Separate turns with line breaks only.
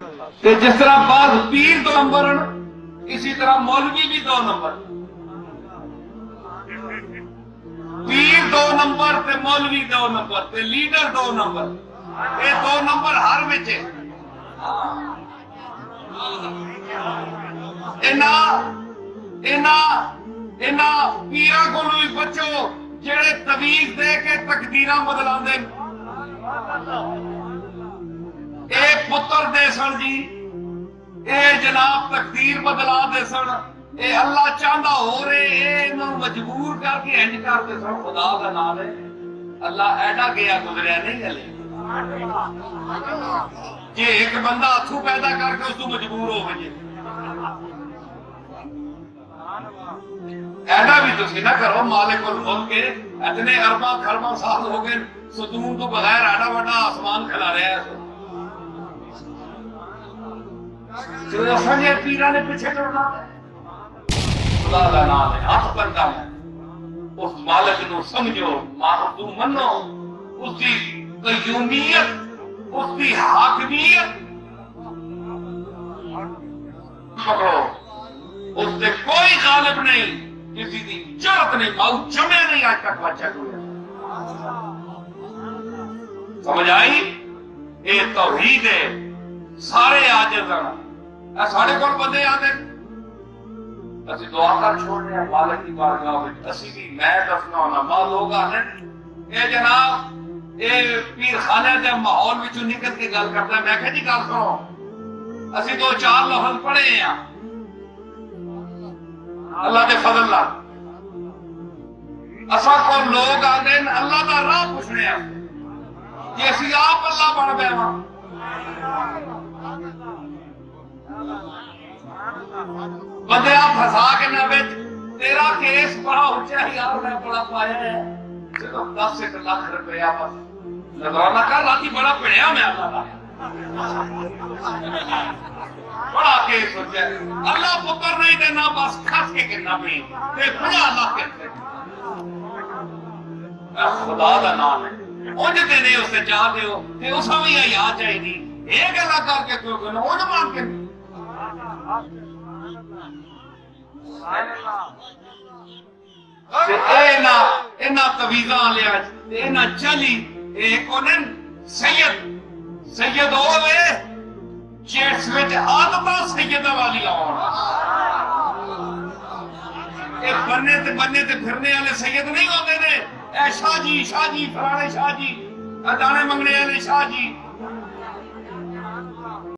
ते जिस तरह बाद पीर 2 नंबर, इसी तरह मौलवी भी 2 नंबर। पीर 2 नंबर ते मौलवी 2 नंबर ते लीडर 2 नंबर। ये 2 नंबर हर विच इन्हां पीरां कोलों भी बचो जेड़े तवीज़ दे के तकदीरां बदलांदे। ए पुत्र दे सन जी, ए जनाब तकदीर बदला दे सन। ए अल्लाह चाहता हो रहे इन्हों मजबूर करके इंज करते सन। खुदा का नाम है, अल्लाह ऐडा गया गुजरिया नहीं हले। जे एक बंदा हथू पैदा करके उसको मजबूर हो गए, ऐडा भी तुसी ना करो। मालिकुल मुल्क के इतने अरबा खरबा साल हो गए सुतून तो बगैर ऐडा बड़ा आसमान खिला रहा है। जो असंजय पीरा ने पीछे छोड़ना खुदा का नाम है, हाथ बनता है। उस मालिक को समझो, तू मनो उसकी कयूमियत, उसकी हाकमियत पकड़ो। उससे कोई गालिब नहीं, किसी की जरूरत नहीं, माऊ जमे नहीं आज तक बच्चा को। समझ आई? ये तौहीद है। सारे आजिज़ साढ़े को बंदे आते असि दुआ कर छोड़ने मालिक की बारगाह में। असि भी मैं दसना होना मां लोग आने ये जनाब ये पीर खाने के माहौल विचों निकल के गल करता है। मैं कह जी गल सुनो, असि 2-4 लफ्ज़ पढ़े हैं अल्लाह के फजल नाल। असा को लोग आते अल्लाह का राह पूछने कि असि आप अल्लाह बन गए वहां। बंदे आप फसा के ना बेच, तेरा केस बड़ा ऊंचा है यार, मैं बड़ा पाया है सिर्फ 10 लाख रुपया बस नजराना कर राती बड़ा पढ़िया मैं अल्लाह का बड़ा केस ऊंचा है। अल्लाह पुत्र नहीं देना बस खस के गिरना पड़ी 50 लाख के खुदा का नाम है। उंज देने उससे चाहते हो ते उस भी याद चाहिए ये गल्ला करके क्यों करना उंज मांग के तवीज़ा लिया चली एक सैयद सैयद होवे जेट्स विच आदमा सैयद वाली बन्ने ते फिरने वाले सैयद नहीं होते ने। शाह जी फलाने शाह जी दाने मंगने वाले शाह जी